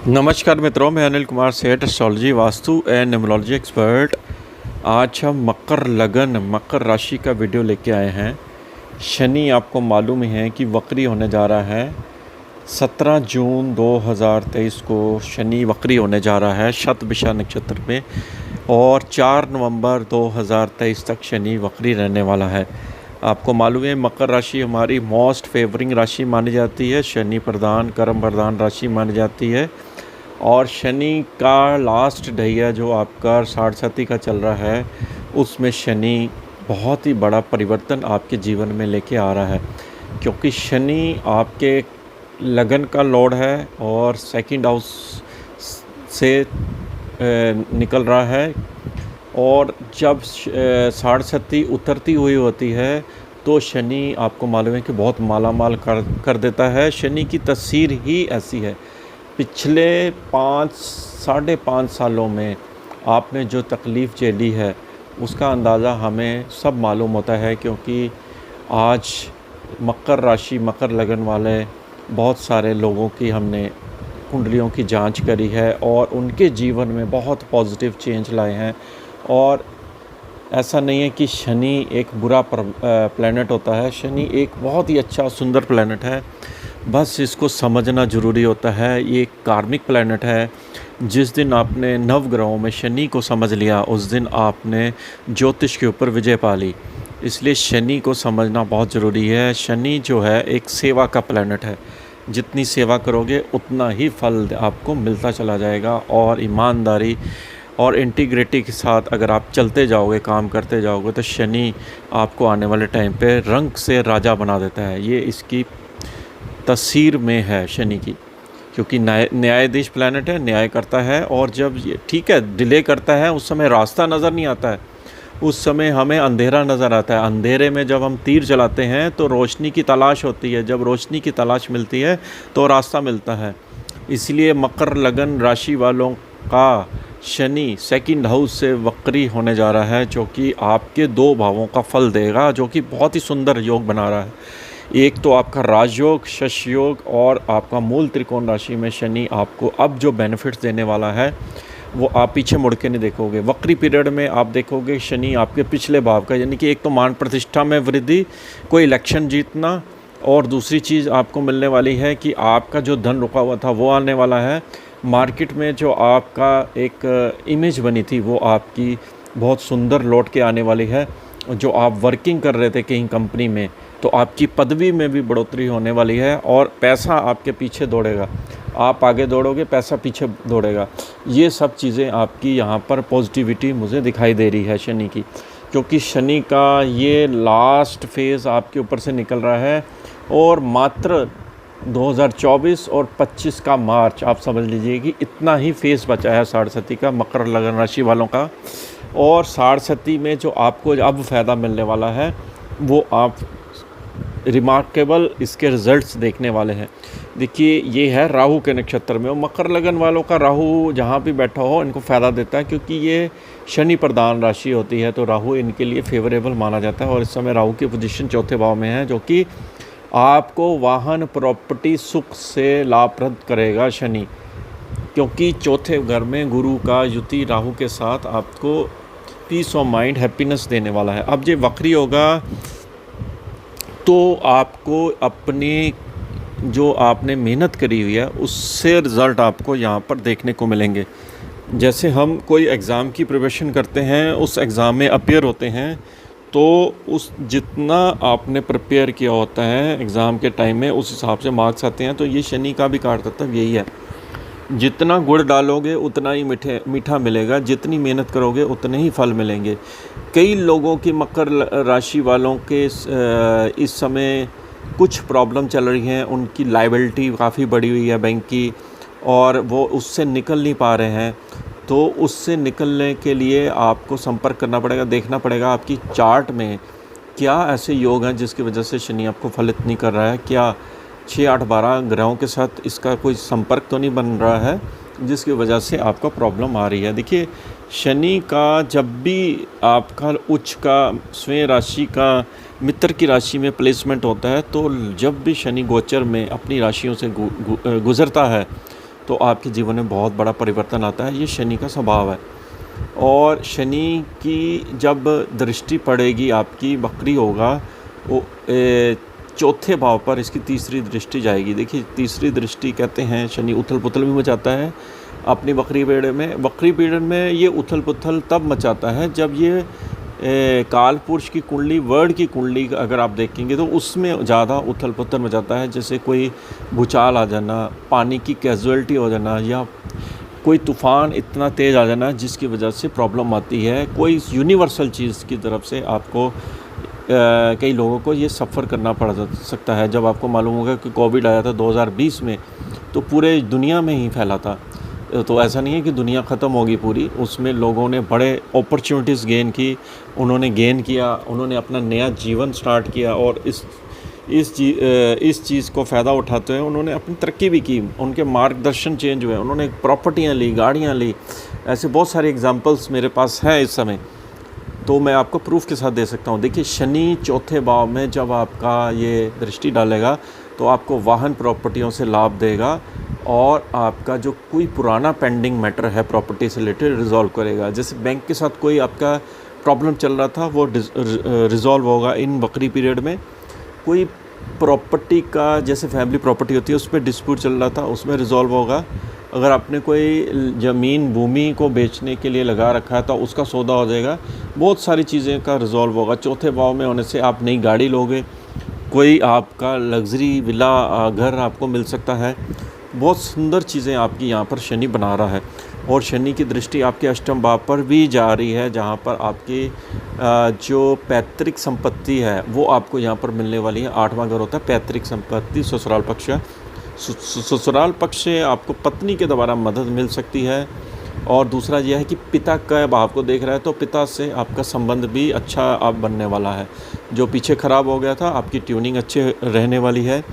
नमस्कार मित्रों, मैं अनिल कुमार सेठ, astrology, vastu and numerology expert. आज हम मकर राशि का वीडियो लेके आए हैं। शनि आपको मालूम ही है कि वक्री होने जा रहा है। 17 जून 2023 को शनि वक्री होने जा रहा है शतभिषा नक्षत्र में, और 4 नवंबर 2023 तक शनि वक्री रहने वाला है। आपको मालूम है मकर राशि हमारी मोस्ट फेवरिंग राशि मानी जाती है, शनि प्रधान कर्म प्रधान राशि मानी जाती है। और शनि का लास्ट ढैया जो आपका साढ़े का चल रहा है, उसमें शनि बहुत ही बड़ा परिवर्तन आपके जीवन में लेके आ रहा है, क्योंकि शनि आपके लगन का लॉर्ड है और सेकंड हाउस से निकल रहा है। और जब साढ़े उतरती हुई होती है तो शनि आपको मालूम है कि बहुत मालामाल कर देता है। शनि की तस्वीर ही ऐसी है। पिछले 5-5.5 सालों में आपने जो तकलीफ़ झेली है उसका अंदाज़ा हमें सब मालूम होता है, क्योंकि आज मकर राशि मकर लगन वाले बहुत सारे लोगों की हमने कुंडलियों की जांच करी है और उनके जीवन में बहुत पॉजिटिव चेंज लाए हैं। और ऐसा नहीं है कि शनि एक बुरा प्लैनेट होता है। शनि एक बहुत ही अच्छा सुंदर प्लैनेट है, बस इसको समझना ज़रूरी होता है। ये एक कार्मिक प्लैनेट है। जिस दिन आपने नवग्रहों में शनि को समझ लिया, उस दिन आपने ज्योतिष के ऊपर विजय पा ली। इसलिए शनि को समझना बहुत ज़रूरी है। शनि जो है एक सेवा का प्लैनेट है। जितनी सेवा करोगे उतना ही फल आपको मिलता चला जाएगा। और ईमानदारी और इंटीग्रिटी के साथ अगर आप चलते जाओगे, काम करते जाओगे, तो शनि आपको आने वाले टाइम पे रंग से राजा बना देता है। ये इसकी तस्वीर में है शनि की, क्योंकि न्यायाधीश प्लैनेट है, न्याय करता है। और जब ये ठीक है डिले करता है, उस समय रास्ता नज़र नहीं आता है, उस समय हमें अंधेरा नज़र आता है। अंधेरे में जब हम तीर चलाते हैं तो रोशनी की तलाश होती है, जब रोशनी की तलाश मिलती है तो रास्ता मिलता है। इसलिए मकर लगन राशि वालों का शनि सेकंड हाउस से वक्री होने जा रहा है, जो कि आपके 2 भावों का फल देगा, जो कि बहुत ही सुंदर योग बना रहा है। एक तो आपका राजयोग, शश योग, और आपका मूल त्रिकोण राशि में शनि आपको अब जो बेनिफिट्स देने वाला है वो आप पीछे मुड़ के नहीं देखोगे। वक्री पीरियड में आप देखोगे शनि आपके पिछले भाव का, यानी कि एक तो मान प्रतिष्ठा में वृद्धि, कोई इलेक्शन जीतना, और दूसरी चीज़ आपको मिलने वाली है कि आपका जो धन रुका हुआ था वो आने वाला है। मार्केट में जो आपका एक इमेज बनी थी वो आपकी बहुत सुंदर लौट के आने वाली है। जो आप वर्किंग कर रहे थे कहीं कंपनी में, तो आपकी पदवी में भी बढ़ोतरी होने वाली है और पैसा आपके पीछे दौड़ेगा। आप आगे दौड़ोगे, पैसा पीछे दौड़ेगा। ये सब चीज़ें आपकी यहाँ पर पॉजिटिविटी मुझे दिखाई दे रही है शनि की, क्योंकि शनि का ये लास्ट फेज़ आपके ऊपर से निकल रहा है। और मात्र 2024 और 25 का मार्च आप समझ लीजिए कि इतना ही फेज़ बचा है साढ़े का मकर लगन राशि वालों का। और साढ़े में जो आपको अब फ़ायदा मिलने वाला है वो आप रिमार्केबल इसके रिज़ल्ट्स देखने वाले हैं। देखिए, ये है राहु के नक्षत्र में, और मकर लगन वालों का राहु जहाँ भी बैठा हो इनको फ़ायदा देता है, क्योंकि ये शनि प्रधान राशि होती है, तो राहु इनके लिए फेवरेबल माना जाता है। और इस समय राहु की पोजीशन चौथे भाव में है, जो कि आपको वाहन प्रॉपर्टी सुख से लाभप्रद करेगा शनि, क्योंकि चौथे घर में गुरु का युति राहु के साथ आपको पीस ऑफ माइंड, हैप्पीनेस देने वाला है। अब ये वक्री होगा तो आपको अपनी जो आपने मेहनत करी हुई है उससे रिज़ल्ट आपको यहाँ पर देखने को मिलेंगे। जैसे हम कोई एग्ज़ाम की प्रिपरेशन करते हैं, उस एग्ज़ाम में अपीयर होते हैं, तो उस जितना आपने प्रिपेयर किया होता है एग्ज़ाम के टाइम में, उस हिसाब से मार्क्स आते हैं। तो ये शनि का भी कार्य तत्व यही है। जितना गुड़ डालोगे उतना ही मीठा मिलेगा, जितनी मेहनत करोगे उतने ही फल मिलेंगे। कई लोगों की मकर राशि वालों के इस समय कुछ प्रॉब्लम चल रही हैं, उनकी लायबिलिटी काफ़ी बढ़ी हुई है बैंक की, और वो उससे निकल नहीं पा रहे हैं। तो उससे निकलने के लिए आपको संपर्क करना पड़ेगा, देखना पड़ेगा आपकी चार्ट में क्या ऐसे योग हैं जिसकी वजह से शनि आपको फलित नहीं कर रहा है। क्या 6, 8, 12 ग्रहों के साथ इसका कोई संपर्क तो नहीं बन रहा है जिसकी वजह से आपको प्रॉब्लम आ रही है। देखिए, शनि का जब भी आपका उच्च का स्वयं राशि का मित्र की राशि में प्लेसमेंट होता है, तो जब भी शनि गोचर में अपनी राशियों से गुज़रता है तो आपके जीवन में बहुत बड़ा परिवर्तन आता है। ये शनि का स्वभाव है। और शनि की जब दृष्टि पड़ेगी, आपकी वक्री होगा, वो चौथे भाव पर इसकी तीसरी दृष्टि जाएगी। देखिए, तीसरी दृष्टि कहते हैं शनि उथल पुथल भी मचाता है अपनी वक्री पीरियड में। वक्री पीरियड में ये उथल पुथल तब मचाता है जब ये काल पुरुष की कुंडली, वर्ड की कुंडली अगर आप देखेंगे तो उसमें ज़्यादा उथल पुथल मचाता है। जैसे कोई भूचाल आ जाना, पानी की कैजुअलिटी हो जाना, या कोई तूफ़ान इतना तेज़ आ जाना जिसकी वजह से प्रॉब्लम आती है। कोई यूनिवर्सल चीज़ की तरफ से आपको कई लोगों को ये सफ़र करना पड़ सकता है। जब आपको मालूम होगा कि कोविड आया था 2020 में, तो पूरे दुनिया में ही फैला था। तो ऐसा नहीं है कि दुनिया ख़त्म होगी पूरी, उसमें लोगों ने बड़े अपॉर्चुनिटीज़ गेन की, उन्होंने गेन किया, उन्होंने अपना नया जीवन स्टार्ट किया, और इस चीज़ को फ़ायदा उठाते हुए उन्होंने अपनी तरक्की भी की। उनके मार्गदर्शन चेंज हुए, उन्होंने प्रॉपर्टियाँ ली, गाड़ियाँ ली। ऐसे बहुत सारे एग्जांपल्स मेरे पास हैं इस समय, तो मैं आपको प्रूफ के साथ दे सकता हूँ। देखिए, शनि चौथे भाव में जब आपका ये दृष्टि डालेगा तो आपको वाहन प्रॉपर्टियों से लाभ देगा, और आपका जो कोई पुराना पेंडिंग मैटर है प्रॉपर्टी से रिलेटेड रिज़ॉल्व करेगा। जैसे बैंक के साथ कोई आपका प्रॉब्लम चल रहा था, वो रिज़ॉल्व होगा इन वक्री पीरियड में। कोई प्रॉपर्टी का, जैसे फैमिली प्रॉपर्टी होती है, उस पर डिस्प्यूट चल रहा था, उसमें रिज़ॉल्व होगा। अगर आपने कोई ज़मीन भूमि को बेचने के लिए लगा रखा है तो उसका सौदा हो जाएगा। बहुत सारी चीज़ें का रिज़ॉल्व होगा। चौथे भाव में होने से आप नई गाड़ी लोगे, कोई आपका लग्जरी विला घर आपको मिल सकता है। बहुत सुंदर चीज़ें आपकी यहाँ पर शनि बना रहा है। और शनि की दृष्टि आपके अष्टम भाव पर भी जा रही है, जहाँ पर आपकी जो पैतृक संपत्ति है वो आपको यहाँ पर मिलने वाली है। 8वां घर होता है पैतृक संपत्ति, ससुराल पक्ष है। ससुराल पक्ष से आपको पत्नी के द्वारा मदद मिल सकती है। और दूसरा यह है कि पिता का भाव को देख रहा है, तो पिता से आपका संबंध भी अच्छा अब बनने वाला है। जो पीछे ख़राब हो गया था, आपकी ट्यूनिंग अच्छे रहने वाली है।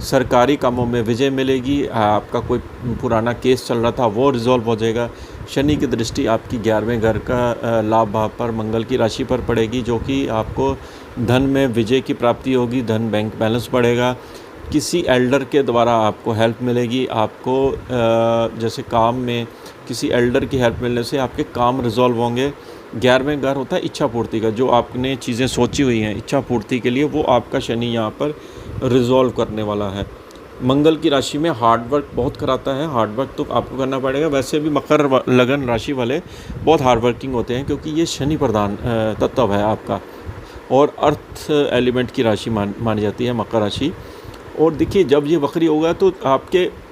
सरकारी कामों में विजय मिलेगी। आपका कोई पुराना केस चल रहा था वो रिज़ॉल्व हो जाएगा। शनि की दृष्टि आपकी 11वें घर का लाभ भाव पर, मंगल की राशि पर पड़ेगी, जो कि आपको धन में विजय की प्राप्ति होगी। धन बैंक बैलेंस बढ़ेगा। किसी एल्डर के द्वारा आपको हेल्प मिलेगी। आपको जैसे काम में किसी एल्डर की हेल्प मिलने से आपके काम रिज़ॉल्व होंगे। 11वें घर होता है इच्छा पूर्ति का, जो आपने चीज़ें सोची हुई हैं इच्छा पूर्ति के लिए, वो आपका शनि यहाँ पर रिज़ॉल्व करने वाला है। मंगल की राशि में हार्ड वर्क बहुत कराता है। हार्ड वर्क तो आपको करना पड़ेगा। वैसे भी मकर लगन राशि वाले बहुत हार्ड वर्किंग होते हैं, क्योंकि ये शनि प्रधान तत्व है आपका, और अर्थ एलिमेंट की राशि मानी जाती है मकर राशि। और देखिए, जब ये वक्री होगा तो आपके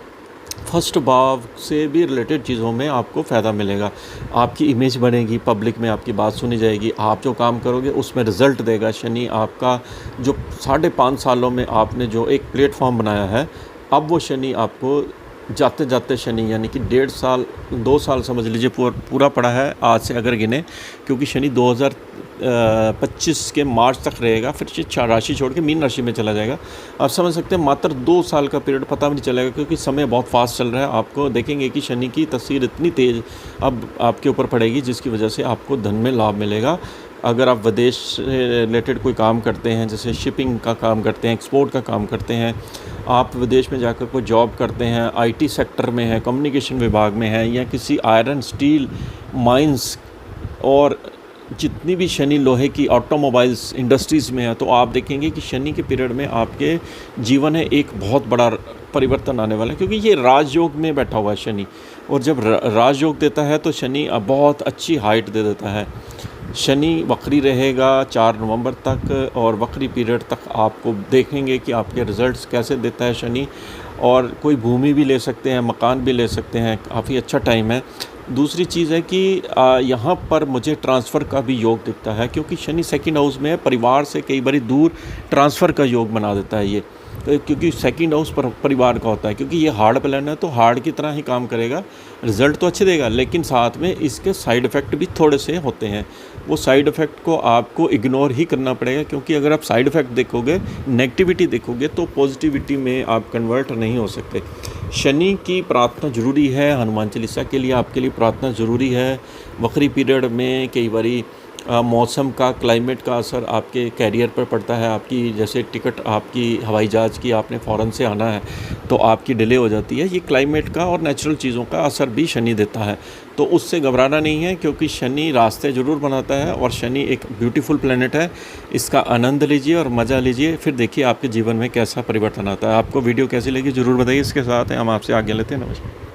फर्स्ट भाव से भी रिलेटेड चीज़ों में आपको फ़ायदा मिलेगा। आपकी इमेज बनेगी, पब्लिक में आपकी बात सुनी जाएगी। आप जो काम करोगे उसमें रिज़ल्ट देगा शनि। आपका जो 5.5 सालों में आपने जो एक प्लेटफॉर्म बनाया है, अब वो शनि आपको जाते जाते शनि, यानी कि 1.5 साल 2 साल समझ लीजिए पूरा पड़ा है आज से अगर गिने, क्योंकि शनि 2025 के मार्च तक रहेगा, फिर ये राशि छोड़ के मीन राशि में चला जाएगा। आप समझ सकते हैं मात्र 2 साल का पीरियड पता भी नहीं चलेगा, क्योंकि समय बहुत फास्ट चल रहा है। आपको देखेंगे कि शनि की तस्वीर इतनी तेज़ अब आपके ऊपर पड़ेगी, जिसकी वजह से आपको धन में लाभ मिलेगा। अगर आप विदेश से रिलेटेड कोई काम करते हैं, जैसे शिपिंग का काम करते हैं, एक्सपोर्ट का काम करते हैं, आप विदेश में जाकर कोई जॉब करते हैं, आईटी सेक्टर में है, कम्युनिकेशन विभाग में है, या किसी आयरन स्टील माइंस और जितनी भी शनि लोहे की ऑटोमोबाइल्स इंडस्ट्रीज़ में है, तो आप देखेंगे कि शनि के पीरियड में आपके जीवन में एक बहुत बड़ा परिवर्तन आने वाला है, क्योंकि ये राजयोग में बैठा हुआ है शनि। और जब राजयोग देता है तो शनि बहुत अच्छी हाइट दे देता है। शनि वक्री रहेगा 4 नवंबर तक, और वक्री पीरियड तक आपको देखेंगे कि आपके रिज़ल्ट्स कैसे देता है शनि। और कोई भूमि भी ले सकते हैं, मकान भी ले सकते हैं, काफ़ी अच्छा टाइम है। दूसरी चीज़ है कि यहाँ पर मुझे ट्रांसफ़र का भी योग दिखता है, क्योंकि शनि सेकंड हाउस में है। परिवार से कई बार दूर ट्रांसफ़र का योग बना देता है ये, क्योंकि सेकंड हाउस पर परिवार का होता है। क्योंकि ये हार्ड प्लान है, तो हार्ड की तरह ही काम करेगा, रिज़ल्ट तो अच्छे देगा, लेकिन साथ में इसके साइड इफ़ेक्ट भी थोड़े से होते हैं। वो साइड इफ़ेक्ट को आपको इग्नोर ही करना पड़ेगा, क्योंकि अगर आप साइड इफ़ेक्ट देखोगे, नेगेटिविटी देखोगे, तो पॉजिटिविटी में आप कन्वर्ट नहीं हो सकते। शनि की प्रार्थना ज़रूरी है। हनुमान चालीसा के लिए आपके लिए प्रार्थना ज़रूरी है। वक्री पीरियड में कई बारी मौसम का, क्लाइमेट का असर आपके कैरियर पर पड़ता है। आपकी जैसे टिकट आपकी हवाई जहाज़ की आपने फ़ॉरेन से आना है तो आपकी डिले हो जाती है। ये क्लाइमेट का और नेचुरल चीज़ों का असर भी शनि देता है। तो उससे घबराना नहीं है, क्योंकि शनि रास्ते ज़रूर बनाता है और शनि एक ब्यूटीफुल प्लैनेट है। इसका आनंद लीजिए और मज़ा लीजिए, फिर देखिए आपके जीवन में कैसा परिवर्तन आता है। आपको वीडियो कैसी लगी ज़रूर बताइए। इसके साथ हम आपसे आज्ञा लेते हैं। नमस्कार।